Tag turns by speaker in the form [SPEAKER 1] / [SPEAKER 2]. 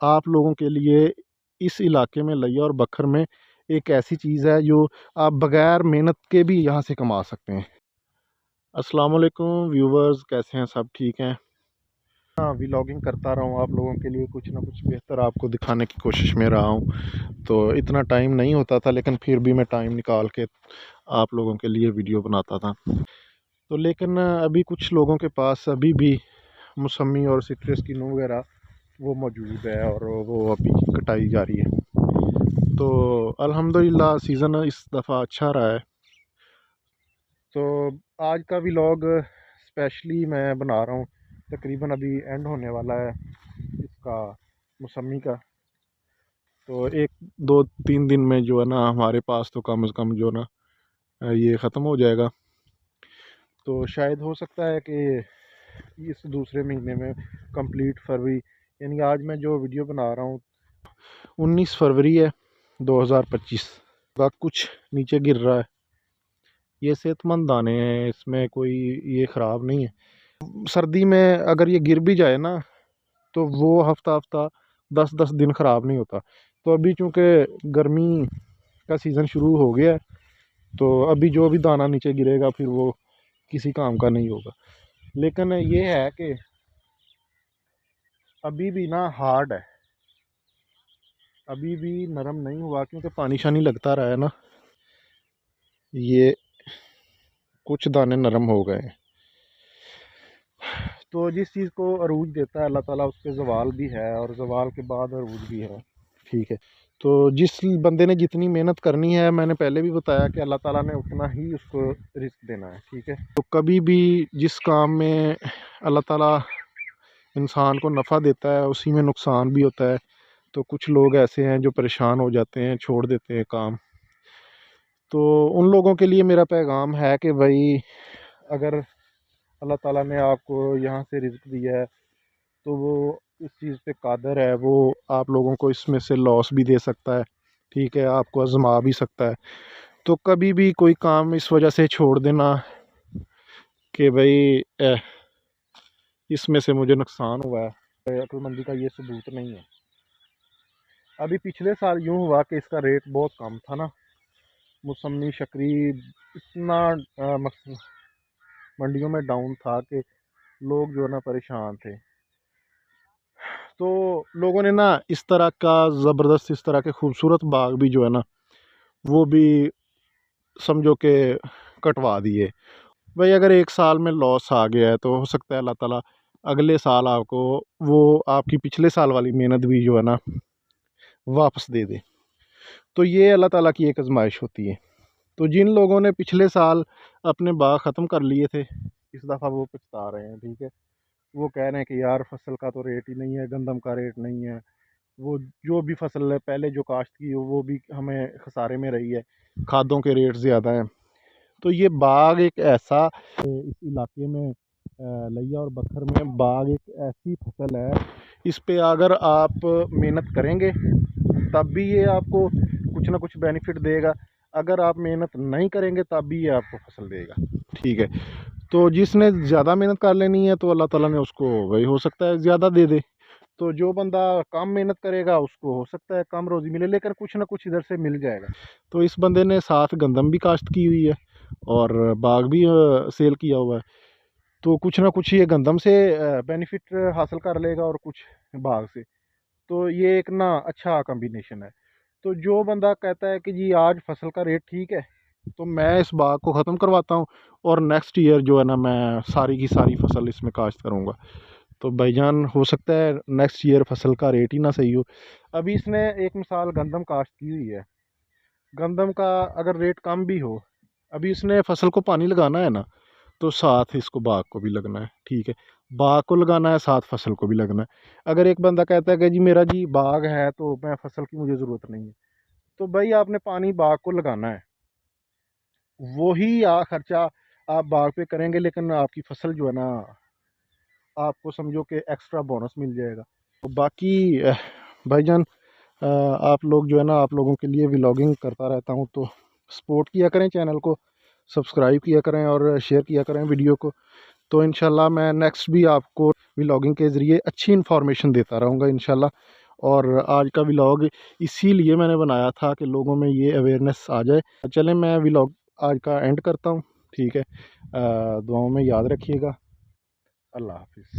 [SPEAKER 1] आप लोगों के लिए इस इलाके में लिया और बखर में एक ऐसी चीज़ है जो आप बग़ैर मेहनत के भी यहाँ से कमा सकते हैं। अस्सलाम वालेकुम व्यूवर्स, कैसे हैं? सब ठीक हैं? हाँ, व्लॉगिंग करता रहा हूँ आप लोगों के लिए, कुछ ना कुछ बेहतर आपको दिखाने की कोशिश में रहा हूँ। तो इतना टाइम नहीं होता था, लेकिन फिर भी मैं टाइम निकाल के आप लोगों के लिए वीडियो बनाता था। तो लेकिन अभी कुछ लोगों के पास अभी भी मौसमी और सिट्रस की नू वगैरह वो मौजूद है और वो अभी कटाई जा रही है। तो अल्हम्दुलिल्लाह सीज़न इस दफ़ा अच्छा रहा है। तो आज का व्लॉग स्पेशली मैं बना रहा हूँ, तकरीबन अभी एंड होने वाला है इसका मौसमी का। तो 1 2 3 दिन में जो है ना हमारे पास तो कम से कम जो ना ये ख़त्म हो जाएगा। तो शायद हो सकता है कि इस दूसरे महीने में कंप्लीट फरवरी, यानी आज मैं जो वीडियो बना रहा हूँ 19 फरवरी है 2025 का, कुछ नीचे गिर रहा है। ये सेहतमंद दाने हैं, इसमें कोई ये ख़राब नहीं है। सर्दी में अगर ये गिर भी जाए ना तो वो हफ्ता हफ्ता 10 10 दिन ख़राब नहीं होता। तो अभी चूँकि गर्मी का सीज़न शुरू हो गया है, तो अभी जो भी दाना नीचे गिरेगा फिर वो किसी काम का नहीं होगा। लेकिन ये है कि अभी भी ना हार्ड है, अभी भी नरम नहीं हुआ, क्योंकि पानी शानी लगता रहा है ना, ये कुछ दाने नरम हो गए हैं। तो जिस चीज़ को अरूज देता है अल्लाह ताला, उसके ज़वाल भी है और ज़वाल के बाद अरूज भी है। ठीक है, तो जिस बंदे ने जितनी मेहनत करनी है, मैंने पहले भी बताया कि अल्लाह ताला ने उतना ही उसको रिस्क देना है। ठीक है, तो कभी भी जिस काम में अल्लाह ताला इंसान को नफ़ा देता है उसी में नुकसान भी होता है। तो कुछ लोग ऐसे हैं जो परेशान हो जाते हैं, छोड़ देते हैं काम। तो उन लोगों के लिए मेरा पैगाम है कि भाई, अगर अल्लाह ताला ने आपको यहाँ से रिज़्क दिया है तो वो इस चीज़ पे कादर है, वो आप लोगों को इसमें से लॉस भी दे सकता है। ठीक है, आपको आज़मा भी सकता है। तो कभी भी कोई काम इस वजह से छोड़ देना कि भाई इसमें से मुझे नुकसान हुआ है, अक्लमंदी का ये सबूत नहीं है। अभी पिछले साल यूँ हुआ कि इसका रेट बहुत कम था ना, मौसमी शकरी इतना मंडियों में डाउन था कि लोग जो है ना परेशान थे। तो लोगों ने ना इस तरह का ज़बरदस्त, इस तरह के खूबसूरत बाग भी जो है ना वो भी समझो कि कटवा दिए। भाई अगर एक साल में लॉस आ गया है तो हो सकता है अल्लाह ताला अगले साल आपको वो आपकी पिछले साल वाली मेहनत भी जो है ना वापस दे दे। तो ये अल्लाह ताला की एक आजमाइश होती है। तो जिन लोगों ने पिछले साल अपने बाग ख़त्म कर लिए थे, इस दफ़ा वो पछता रहे हैं। ठीक है, वो कह रहे हैं कि यार फसल का तो रेट ही नहीं है, गंदम का रेट नहीं है, वो जो भी फसल है पहले जो काश्त की वो भी हमें खसारे में रही है, खादों के रेट ज़्यादा हैं। तो ये बाग एक ऐसा इस इलाके में लिया और बखर में बाग एक ऐसी फसल है, इस पे अगर आप मेहनत करेंगे तब भी ये आपको कुछ ना कुछ बेनिफिट देगा, अगर आप मेहनत नहीं करेंगे तब भी ये आपको फसल देगा। ठीक है, तो जिसने ज़्यादा मेहनत कर लेनी है तो अल्लाह ताला ने उसको वही हो सकता है ज़्यादा दे दे। तो जो बंदा कम मेहनत करेगा उसको हो सकता है कम रोज़ी मिले, लेकिन कुछ ना कुछ इधर से मिल जाएगा। तो इस बंदे ने साथ गंदम भी काश्त की हुई है और बाग भी सेल किया हुआ है। तो कुछ ना कुछ ये गंदम से बेनिफिट हासिल कर लेगा और कुछ बाग से। तो ये एक ना अच्छा कॉम्बिनेशन है। तो जो बंदा कहता है कि जी आज फसल का रेट ठीक है तो मैं इस बाग को ख़त्म करवाता हूँ और नेक्स्ट ईयर जो है ना मैं सारी की सारी फसल इसमें काश्त करूँगा, तो भाईजान हो सकता है नेक्स्ट ईयर फसल का रेट ही ना सही हो। अभी इसने एक मिसाल गंदम काश्त की हुई है, गंदम का अगर रेट कम भी हो, अभी इसने फसल को पानी लगाना है ना, तो साथ इसको बाग को भी लगना है। ठीक है, बाग को लगाना है साथ फसल को भी लगना है। अगर एक बंदा कहता है कि जी मेरा जी बाग है तो मैं फसल की मुझे ज़रूरत नहीं है, तो भाई आपने पानी बाग को लगाना है, वही खर्चा आप बाग पे करेंगे, लेकिन आपकी फसल जो है ना आपको समझो कि एक्स्ट्रा बोनस मिल जाएगा। तो बाकी भाईजान आप लोग जो है ना, आप लोगों के लिए व्लॉगिंग करता रहता हूँ, तो सपोर्ट किया करें, चैनल को सब्सक्राइब किया करें और शेयर किया करें वीडियो को। तो इंशाल्लाह मैं नेक्स्ट भी आपको व्लॉगिंग के ज़रिए अच्छी इन्फॉर्मेशन देता रहूँगा इंशाल्लाह। और आज का व्लॉग इसीलिए मैंने बनाया था कि लोगों में ये अवेयरनेस आ जाए। चलें मैं व्लॉग आज का एंड करता हूँ, ठीक है। दुआओं में याद रखिएगा। अल्लाह हाफिज़।